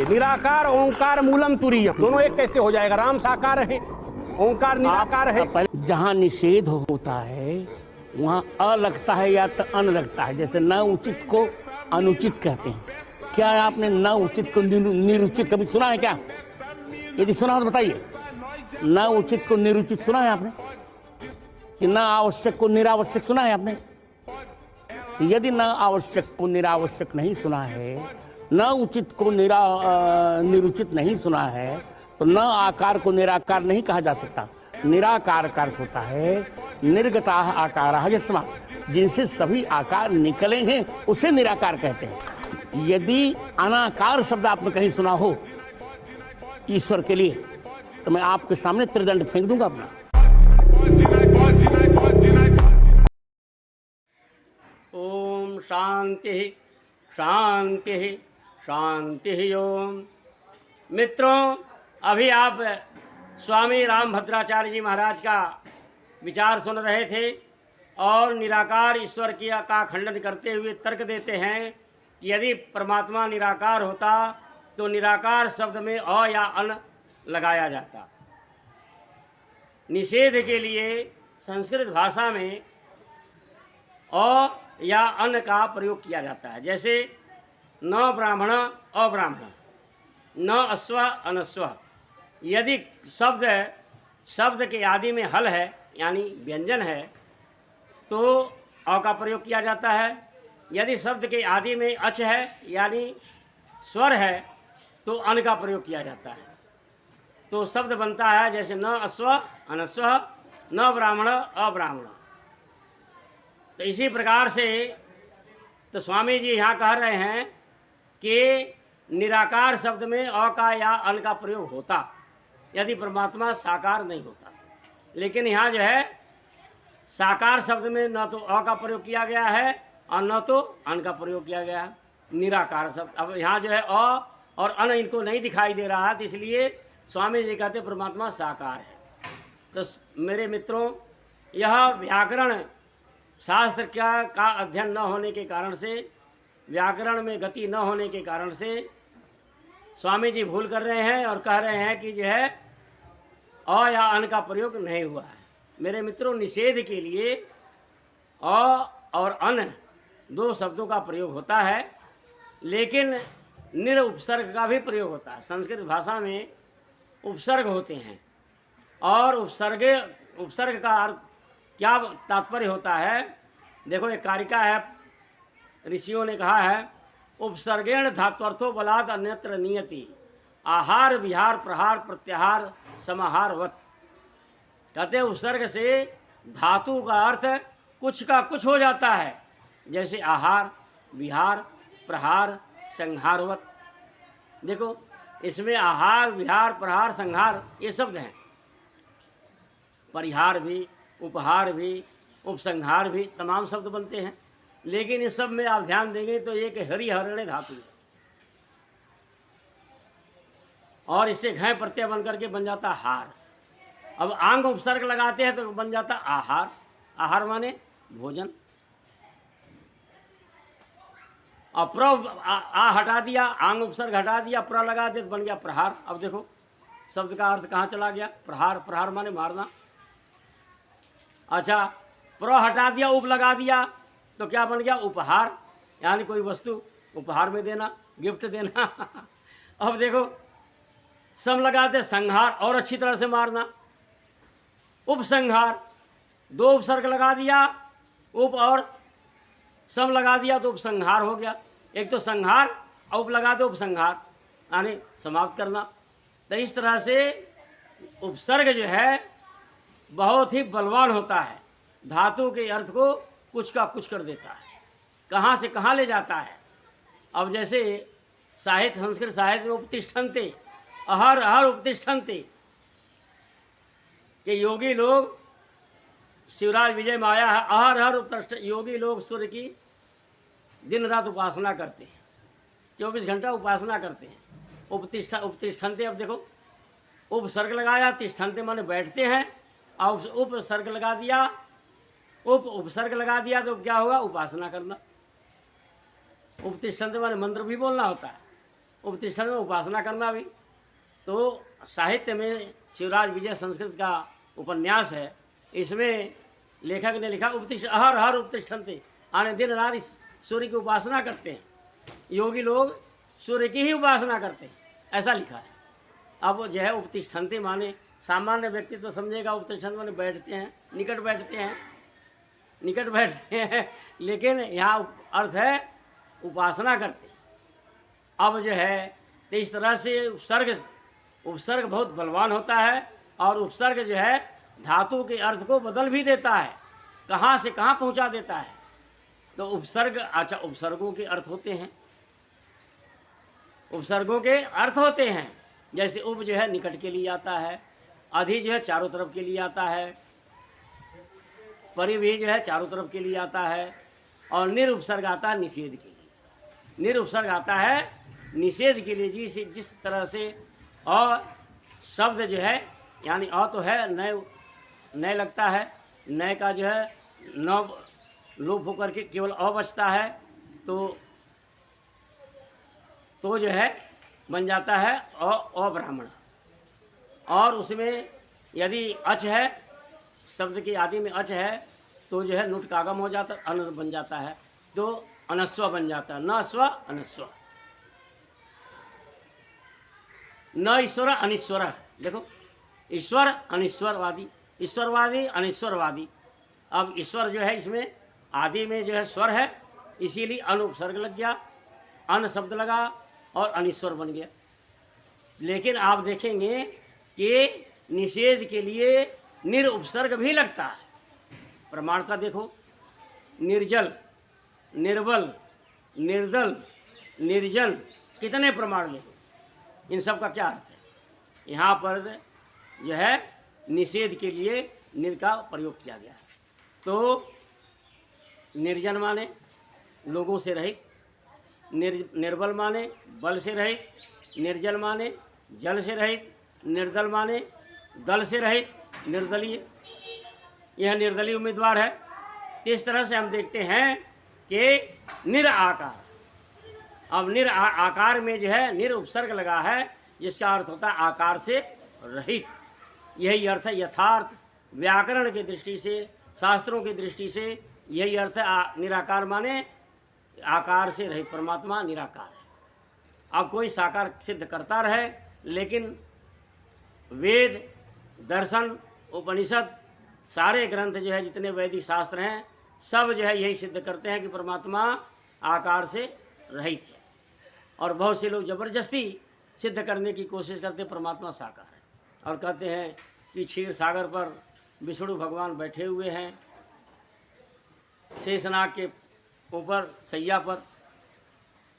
निराकार ओंकार मूलम तुरीयम, दोनों एक कैसे हो जाएगा? राम साकार है, ओंकार निराकार है। जहाँ निषेध होता है वहाँ अ लगता है या तो अन लगता है। जैसे न उचित को अनुचित कहते हैं। क्या आपने न उचित को निरुचित कभी सुना है क्या? यदि सुना हो तो बताइए। न उचित को निरुचित सुना है आपने? कि न आवश्यक को निरावश्यक सुना है आपने? तो यदि न आवश्यक को निरावश्यक नहीं सुना है, न उचित को निरुचित नहीं सुना है, तो न आकार को निराकार नहीं कहा जा सकता। निराकार का अर्थ होता है निर्गता आकार यस्मा, जिनसे सभी आकार निकलेंगे उसे निराकार कहते हैं। यदि अनाकार शब्द आपने कहीं सुना हो ईश्वर के लिए, तो मैं आपके सामने त्रिदंड फेंक दूंगा अपना। ओम शांति शांति शांति। ओम मित्रों, अभी आप स्वामी रामभद्राचार्य जी महाराज का विचार सुन रहे थे और निराकार ईश्वर का खंडन करते हुए तर्क देते हैं कि यदि परमात्मा निराकार होता तो निराकार शब्द में अ या अन लगाया जाता। निषेध के लिए संस्कृत भाषा में अ या अन का प्रयोग किया जाता है। जैसे न ब्राह्मण अब्राह्मण, न अश्व अनश्व। यदि शब्द के आदि में हल है यानी व्यंजन है तो अ का प्रयोग किया जाता है। यदि शब्द के आदि में अच है यानी स्वर है तो अन का प्रयोग किया जाता है। तो शब्द बनता है जैसे न अश्व अनश्व, न ब्राह्मण अब्राह्मण। तो इसी प्रकार से तो स्वामी जी यहाँ कह रहे हैं कि निराकार शब्द में अ का या अन का प्रयोग होता यदि परमात्मा साकार नहीं होता। लेकिन यहाँ जो है साकार शब्द में न तो अ का प्रयोग किया गया है और न तो अन का प्रयोग किया गया है। निराकार शब्द, अब यहाँ जो है अ और अन इनको नहीं दिखाई दे रहा है, तो इसलिए स्वामी जी कहते परमात्मा साकार है। तो मेरे मित्रों, यह व्याकरण शास्त्र का अध्ययन न होने के कारण से, व्याकरण में गति न होने के कारण से स्वामी जी भूल कर रहे हैं और कह रहे हैं कि जो है अ या अन का प्रयोग नहीं हुआ है। मेरे मित्रों, निषेध के लिए अ और अन दो शब्दों का प्रयोग होता है, लेकिन निरुपसर्ग का भी प्रयोग होता है। संस्कृत भाषा में उपसर्ग होते हैं और उपसर्ग का अर्थ क्या तात्पर्य होता है? देखो, एक कारिका है, ऋषियों ने कहा है उपसर्गेण धात्वर्थो बलाद अन्यत्र नियति, आहार विहार प्रहार प्रत्याहार समाहारवत। कहते उपसर्ग से धातु का अर्थ कुछ का कुछ हो जाता है, जैसे आहार विहार प्रहार संहारवत। देखो, इसमें आहार विहार प्रहार संहार ये शब्द हैं। परिहार भी, उपहार भी, उपसंहार भी, तमाम शब्द बनते हैं। लेकिन इस सब में आप ध्यान देंगे तो एक हरिहरणे धातु है और इससे घय प्रत्यय बन करके बन जाता हार। अब आंग उपसर्ग लगाते हैं तो बन जाता आहार। आहार माने भोजन। और प्र आ हटा दिया, आंग उपसर्ग हटा दिया, प्र लगा दिया तो बन गया प्रहार। अब देखो शब्द का अर्थ कहाँ चला गया? प्रहार। प्रहार माने मारना। अच्छा, प्र हटा दिया, उप लगा दिया तो क्या बन गया? उपहार, यानी कोई वस्तु उपहार में देना, गिफ्ट देना। अब देखो सम लगाते संहार, और अच्छी तरह से मारना। उपसंहार, दो उपसर्ग लगा दिया, उप और सम लगा दिया तो उपसंहार हो गया। एक तो संहार और उप लगा दो उपसंहार, यानी समाप्त करना। तो इस तरह से उपसर्ग जो है बहुत ही बलवान होता है, धातु के अर्थ को कुछ का कुछ कर देता है, कहाँ से कहाँ ले जाता है। अब जैसे साहित्य, संस्कृत साहित्य में उपतिष्ठन्ते, अहर अहर उपतिष्ठन्ते, कि योगी लोग, शिवराज विजय में आया है, अहर अहर उपतिष्ठ, योगी लोग सूर्य की दिन रात उपासना करते हैं, 24 घंटा उपासना करते हैं। उपतिष्ठन्ते, अब देखो उपसर्ग लगाया, तिष्ठन्ते माने बैठते हैं, और उपसर्ग लगा दिया, उपसर्ग लगा दिया तो क्या होगा? उपासना करना। उपतिष्ठन्ते माने मंत्र भी बोलना होता है। उपतिष्ठन में उपासना करना भी। तो साहित्य में शिवराज विजय संस्कृत का उपन्यास है, इसमें लेखक ने लिखा उपतिष्ठ अहर हर उपतिष्ठन्ते, आने दिन रात इस सूर्य की उपासना करते हैं। योगी लोग सूर्य की ही उपासना करते हैं, ऐसा लिखा है। अब जो है उपतिष्ठन्ते माने सामान्य व्यक्ति तो समझेगा उपतिष्ठन्ते माने बैठते हैं, निकट बैठते हैं, लेकिन यहाँ अर्थ है उपासना करते हैं। अब जो है तो इस तरह से उपसर्ग बहुत बलवान होता है, और उपसर्ग जो है धातु के अर्थ को बदल भी देता है, कहाँ से कहाँ पहुँचा देता है। तो उपसर्ग, अच्छा उपसर्गों के अर्थ होते हैं, उपसर्गों के अर्थ होते हैं। जैसे उप जो है निकट के लिए आता है, अधि जो है चारों तरफ के लिए आता है, परि भी जो है चारों तरफ के लिए आता है, और निरुपसर्ग आता है निषेध के लिए। निरुपसर्ग आता है निषेध के लिए, जिस तरह से और शब्द जो है यानी अ तो है नय लगता है, नय का जो है न लोप होकर के केवल अ बचता है, तो जो है बन जाता है अब्राह्मण। और उसमें यदि अच है, शब्द की आदि में अच है, तो जो है नुट कागम हो जाता है, अन बन जाता है, तो अनस्व बन जाता है, न स्व अनस्व। न ईश्वर अनिश्वर, देखो ईश्वर अनिश्वरवादी, ईश्वरवादी अनिश्वरवादी। अब ईश्वर जो है इसमें आदि में जो है स्वर है, इसीलिए अनुपसर्ग लग गया, अन शब्द लगा और अनिश्वर बन गया। लेकिन आप देखेंगे कि निषेध के लिए निरुपसर्ग भी लगता है। प्रमाण का देखो, निर्जल, निर्बल, निर्दल, निर्जन, कितने प्रमाण देखो, इन सब का क्या अर्थ है। यहाँ पर जो है निषेध के लिए निर का प्रयोग किया गया है। तो निर्जन माने लोगों से रहित, निर्बल माने बल से रहित, निर्जल माने जल से रहित, निर्दल माने दल से रहित, निर्दलीय, यह निर्दलीय उम्मीदवार है। तो इस तरह से हम देखते हैं कि निर आकार, अब निर आकार में जो है निर उपसर्ग लगा है, जिसका अर्थ होता है आकार से रहित। यही अर्थ है यथार्थ व्याकरण की दृष्टि से, शास्त्रों की दृष्टि से यही अर्थ है। निराकार माने आकार से रहित, परमात्मा निराकार है। अब कोई साकार सिद्ध करता रहे, लेकिन वेद, दर्शन, उपनिषद, सारे ग्रंथ जो है जितने वैदिक शास्त्र हैं, सब जो है यही सिद्ध करते हैं कि परमात्मा आकार से रहित है। और बहुत से लोग जबरदस्ती सिद्ध करने की कोशिश करते परमात्मा साकार है, और कहते हैं कि क्षीर सागर पर विष्णु भगवान बैठे हुए हैं, शेषनाग के ऊपर सैया पर,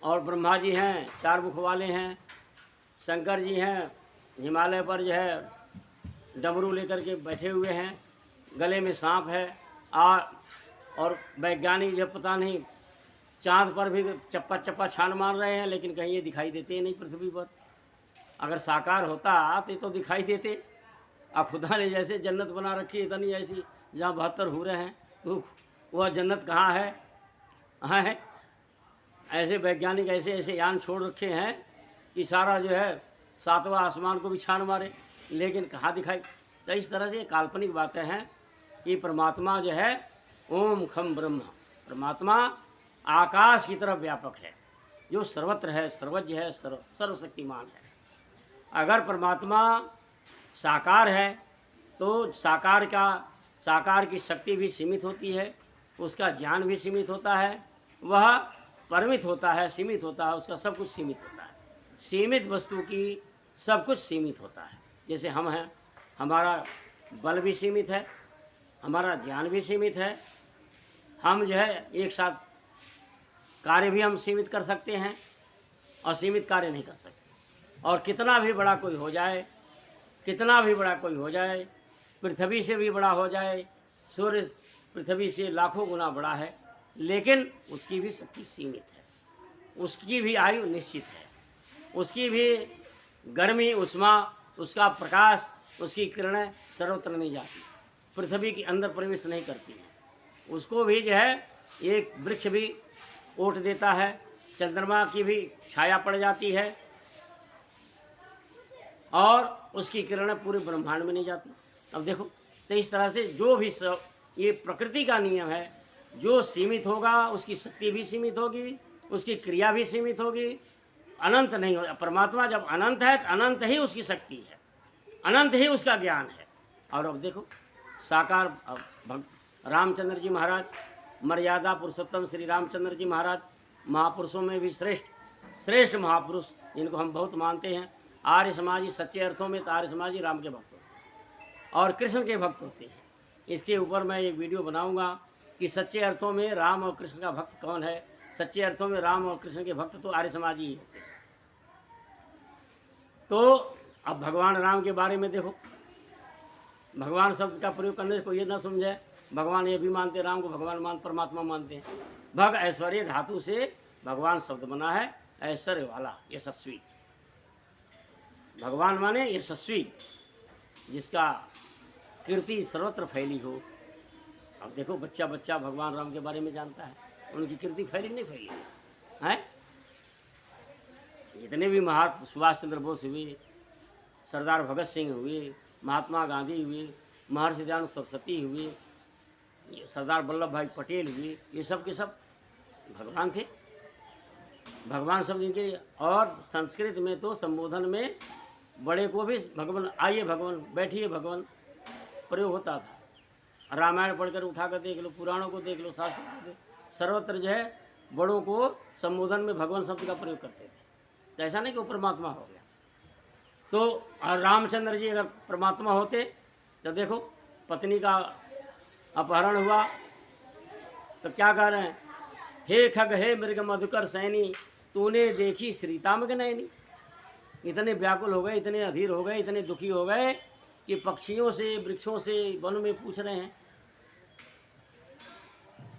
और ब्रह्मा जी हैं, चार मुख वाले हैं, शंकर जी हैं, हिमालय पर जो है डमरू लेकर के बैठे हुए हैं, गले में सांप है। और वैज्ञानिक जो पता नहीं चांद पर भी चप्पा चप्पा छान मार रहे हैं, लेकिन कहीं ये दिखाई देते ही नहीं पृथ्वी पर। अगर साकार होता तो दिखाई देते। अब खुदा ने जैसे जन्नत बना रखी है इतनी ऐसी, जहाँ 72 हो रहे हैं, तो वह जन्नत कहाँ है? हाँ है, ऐसे वैज्ञानिक ऐसे ऐसे यान छोड़ रखे हैं कि सारा जो है 7वां आसमान को भी छान मारे, लेकिन कहाँ दिखाई। तो इस तरह से काल्पनिक बातें हैं कि परमात्मा जो है ओम खम ब्रह्म, परमात्मा आकाश की तरफ व्यापक है, जो सर्वत्र है, सर्वज्ञ है, सर्वशक्तिमान है। अगर परमात्मा साकार है तो साकार की शक्ति भी सीमित होती है, उसका ज्ञान भी सीमित होता है, वह परिमित होता है, सीमित होता है, उसका सब कुछ सीमित होता है। सीमित वस्तु की सब कुछ सीमित होता है। जैसे हम हैं, हमारा बल भी सीमित है, हमारा ज्ञान भी सीमित है, हम जो है एक साथ कार्य भी हम सीमित कर सकते हैं, असीमित कार्य नहीं कर सकते। और कितना भी बड़ा कोई हो जाए, कितना भी बड़ा कोई हो जाए, पृथ्वी से भी बड़ा हो जाए, सूर्य पृथ्वी से लाखों गुना बड़ा है, लेकिन उसकी भी शक्ति सीमित है, उसकी भी आयु निश्चित है, उसकी भी गर्मी, उष्मा, उसका प्रकाश, उसकी किरणें सर्वत्र नहीं जाती, पृथ्वी के अंदर प्रवेश नहीं करती हैं। उसको भी जो है एक वृक्ष भी ओट देता है, चंद्रमा की भी छाया पड़ जाती है, और उसकी किरणें पूरे ब्रह्मांड में नहीं जाती। अब देखो, तो इस तरह से जो भी ये प्रकृति का नियम है, जो सीमित होगा उसकी शक्ति भी सीमित होगी, उसकी क्रिया भी सीमित होगी, अनंत नहीं हो। परमात्मा जब अनंत है तो अनंत ही उसकी शक्ति है, अनंत ही उसका ज्ञान है। और अब देखो, साकार रामचंद्र जी महाराज, मर्यादा पुरुषोत्तम श्री रामचंद्र जी महाराज, महापुरुषों में भी श्रेष्ठ महापुरुष, जिनको हम बहुत मानते हैं। आर्य समाजी, सच्चे अर्थों में तो आर्य समाजी राम के भक्त होते हैं और कृष्ण के भक्त होते हैं। इसके ऊपर मैं एक वीडियो बनाऊंगा कि सच्चे अर्थों में राम और कृष्ण का भक्त कौन है। सच्चे अर्थों में राम और कृष्ण के भक्त तो आर्य समाजी ही होते हैं। तो अब भगवान राम के बारे में देखो, भगवान शब्द का प्रयोग करने से कोई ये ना समझे भगवान ये भी मानते राम को भगवान परमात्मा मानते हैं। भग ऐश्वर्य धातु से भगवान शब्द बना है, ऐश्वर्य वाला, यशस्वी। भगवान माने यशस्वी, जिसका कीर्ति सर्वत्र फैली हो। अब देखो, बच्चा बच्चा भगवान राम के बारे में जानता है, उनकी कीर्ति फैली नहीं फैली है। जितने भी महात्मा, सुभाष चंद्र बोस हुए, सरदार भगत सिंह हुए, महात्मा गांधी हुए, महर्षि दयानंद सरस्वती हुए, सरदार वल्लभ भाई पटेल हुए, ये सब के सब भगवान थे। भगवान शब्द इनके, और संस्कृत में तो संबोधन में बड़े को भी भगवान, आइए भगवान, बैठिए भगवान प्रयोग होता था। रामायण पढ़कर उठाकर देख लो, पुराणों को देख लो, शास्त्र को देख, सर्वत्र जो है बड़ों को संबोधन में भगवान शब्द का प्रयोग करते थे। तो ऐसा नहीं कि वो परमात्मा हो गया। तो रामचंद्र जी अगर परमात्मा होते तो देखो, पत्नी का अपहरण हुआ तो क्या कह रहे हैं, हे खग हे मृग मधुकर सैनी, तूने देखी श्रीतामग नैनी। इतने व्याकुल हो गए, इतने अधीर हो गए, इतने दुखी हो गए कि पक्षियों से, वृक्षों से, वन में पूछ रहे हैं,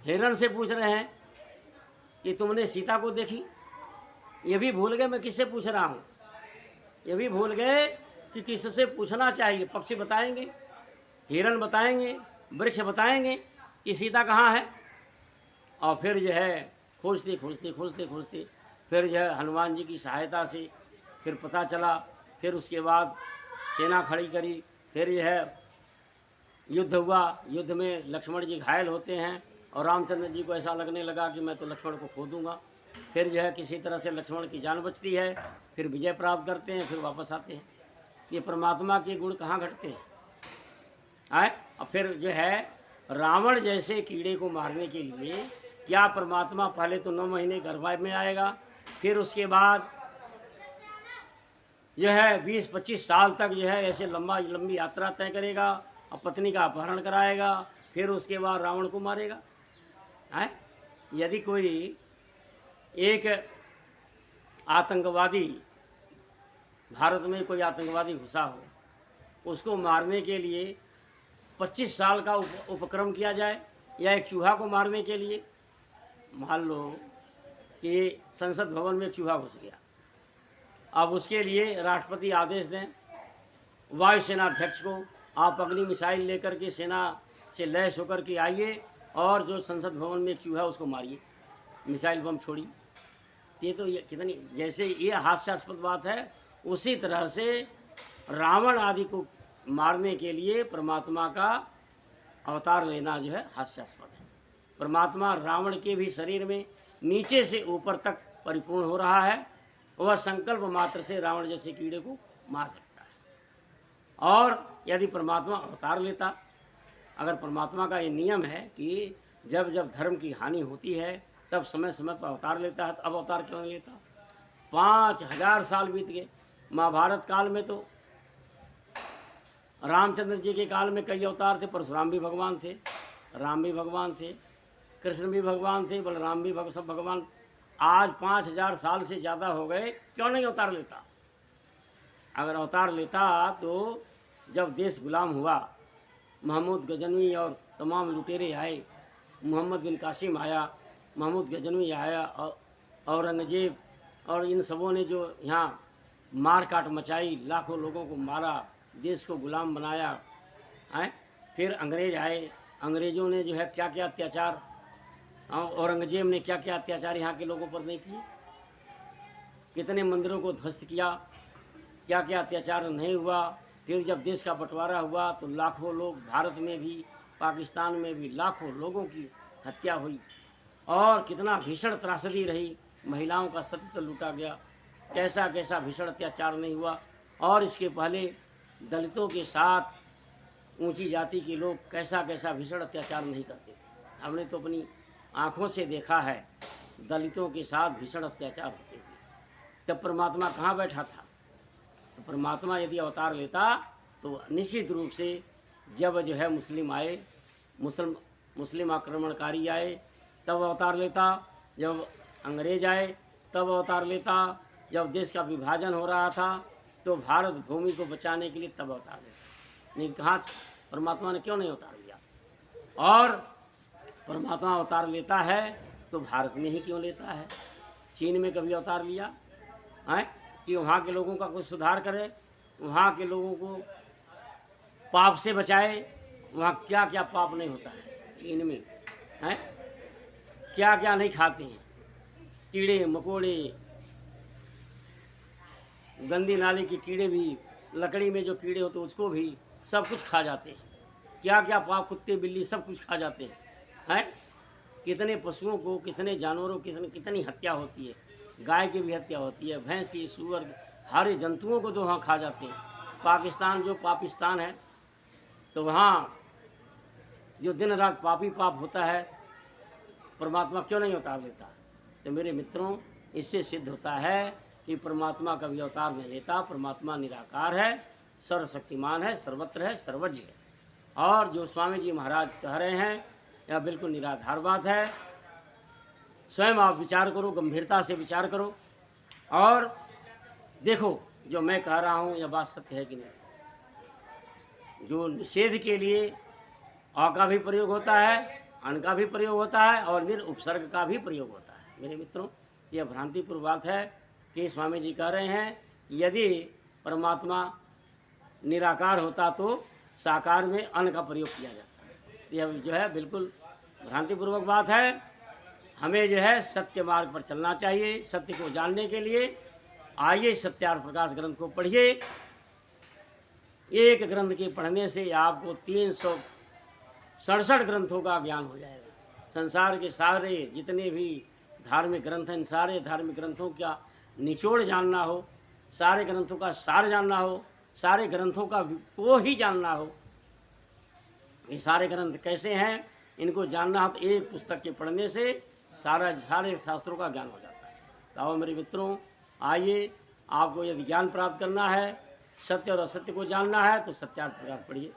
हिरण से पूछ रहे हैं कि तुमने सीता को देखी। ये भी भूल गए मैं किससे पूछ रहा हूँ, ये भी भूल गए कि किससे पूछना चाहिए। पक्षी बताएंगे, हिरण बताएंगे, वृक्ष बताएंगे कि सीता कहाँ है। और फिर जो है खोजते खोजते खोजते खोजते फिर जो है हनुमान जी की सहायता से फिर पता चला। फिर उसके बाद सेना खड़ी करी, फिर जो है युद्ध हुआ। युद्ध में लक्ष्मण जी घायल होते हैं और रामचंद्र जी को ऐसा लगने लगा कि मैं तो लक्ष्मण को खो दूंगा। फिर जो है किसी तरह से लक्ष्मण की जान बचती है, फिर विजय प्राप्त करते हैं, फिर वापस आते हैं। ये परमात्मा के गुण कहाँ घटते हैं आए। और फिर जो है रावण जैसे कीड़े को मारने के लिए क्या परमात्मा पहले तो 9 महीने गर्भ में आएगा, फिर उसके बाद जो है 20-25 साल तक जो है ऐसे लंबी यात्रा तय करेगा और पत्नी का अपहरण कराएगा, फिर उसके बाद रावण को मारेगा। है यदि कोई एक आतंकवादी, भारत में कोई आतंकवादी घुसा हो, उसको मारने के लिए 25 साल का उपक्रम किया जाए, या एक चूहा को मारने के लिए, मान लो कि संसद भवन में चूहा घुस गया, अब उसके लिए राष्ट्रपति आदेश दें वायुसेना अध्यक्ष को, आप अग्नि मिसाइल लेकर के सेना से लैस होकर के आइए और जो संसद भवन में एक चूहा उसको मारिए, मिसाइल बम छोड़िए। ये कितनी, जैसे ये हास्यास्पद बात है, उसी तरह से रावण आदि को मारने के लिए परमात्मा का अवतार लेना जो है हास्यास्पद है। परमात्मा रावण के भी शरीर में नीचे से ऊपर तक परिपूर्ण हो रहा है, वह संकल्प मात्र से रावण जैसे कीड़े को मार सकता है। और यदि परमात्मा अवतार लेता, अगर परमात्मा का ये नियम है कि जब जब धर्म की हानि होती है तब समय समय पर अवतार लेता है, तो अब अवतार क्यों नहीं लेता। 5000 साल बीत गए। महाभारत काल में तो रामचंद्र जी के काल में कई अवतार थे, परशुराम भी भगवान थे, राम भी भगवान थे, कृष्ण भी भगवान थे, बलराम भी सब भगवान। आज 5000 साल से ज़्यादा हो गए, क्यों नहीं अवतार लेता। अगर अवतार लेता तो जब देश गुलाम हुआ, महमूद गजनवी और तमाम लुटेरे आए, मोहम्मद बिन कासिम आया, महमूद गजनवी आया, और औरंगजेब और इन सबों ने जो यहाँ मार काट मचाई, लाखों लोगों को मारा, देश को गुलाम बनाया है। फिर अंग्रेज आए, अंग्रेज़ों ने जो है क्या क्या अत्याचार, औरंगजेब ने क्या क्या अत्याचार यहाँ के लोगों पर नहीं किए, कितने मंदिरों को ध्वस्त किया, क्या क्या अत्याचार नहीं हुआ। फिर जब देश का बंटवारा हुआ तो लाखों लोग, भारत में भी पाकिस्तान में भी लाखों लोगों की हत्या हुई और कितना भीषण त्रासदी रही। महिलाओं का सत्य लूटा गया, कैसा कैसा भीषण अत्याचार नहीं हुआ। और इसके पहले दलितों के साथ ऊंची जाति के लोग कैसा कैसा भीषण अत्याचार नहीं करते थे। हमने तो अपनी आँखों से देखा है दलितों के साथ भीषण अत्याचार होते थे। तब परमात्मा कहाँ बैठा था? तो परमात्मा यदि अवतार लेता तो निश्चित रूप से जब जो है मुस्लिम आए, मुस्लिम आक्रमणकारी आए तब अवतार लेता, जब अंग्रेज आए तब अवतार लेता, जब देश का विभाजन हो रहा था तो भारत भूमि को बचाने के लिए तब अवतार लेता। नहीं कहाँ परमात्मा ने क्यों नहीं अवतार लिया? और परमात्मा अवतार लेता है तो भारत में ही क्यों लेता है? चीन में कभी अवतार लिया है कि वहाँ के लोगों का कुछ सुधार करे, वहाँ के लोगों को पाप से बचाए? वहाँ क्या क्या पाप नहीं होता है चीन में, है क्या क्या नहीं खाते हैं, कीड़े मकोड़े, गंदी नाली के कीड़े भी, लकड़ी में जो कीड़े होते हैं उसको भी सब कुछ खा जाते हैं। क्या क्या पाप, कुत्ते बिल्ली सब कुछ खा जाते हैं। कितने पशुओं को, कितने जानवरों की कितनी हत्या होती है, गाय की भी हत्या होती है, भैंस की, सूअर, हरे जंतुओं को तो वहाँ खा जाते हैं। पाकिस्तान जो पाकिस्तान है तो वहाँ जो दिन रात पापी पाप होता है, परमात्मा क्यों नहीं अवतार लेता? तो मेरे मित्रों, इससे सिद्ध होता है कि परमात्मा कभी अवतार नहीं लेता। परमात्मा निराकार है, सर्वशक्तिमान है, सर्वत्र है, सर्वज्ञ है। और जो स्वामी जी महाराज कह रहे हैं यह बिल्कुल निराधार बात है। स्वयं आप विचार करो, गंभीरता से विचार करो और देखो जो मैं कह रहा हूँ यह बात सत्य है कि नहीं। जो निषेध के लिए अ का भी प्रयोग होता है, अन का भी प्रयोग होता है और निरुपसर्ग का भी प्रयोग होता है। मेरे मित्रों, यह भ्रांतिपूर्ण बात है कि स्वामी जी कह रहे हैं यदि परमात्मा निराकार होता तो साकार में अन का प्रयोग किया जाता। यह जो है बिल्कुल भ्रांतिपूर्वक बात है। हमें जो है सत्य मार्ग पर चलना चाहिए। सत्य को जानने के लिए आइए सत्यार्थ प्रकाश ग्रंथ को पढ़िए। एक ग्रंथ के पढ़ने से आपको 367 ग्रंथों का ज्ञान हो जाएगा। संसार के सारे जितने भी धार्मिक ग्रंथ हैं, सारे धार्मिक ग्रंथों का निचोड़ जानना हो, सारे ग्रंथों का सार जानना हो, सारे ग्रंथों का को ही जानना हो, ये सारे ग्रंथ कैसे हैं इनको जानना हो तो एक पुस्तक के पढ़ने से सारे शास्त्रों का ज्ञान हो जाता है। तो आओ मेरे मित्रों, आइए, आपको यदि ज्ञान प्राप्त करना है, सत्य और असत्य को जानना है तो सत्यार्थ प्रकाश पढ़िए।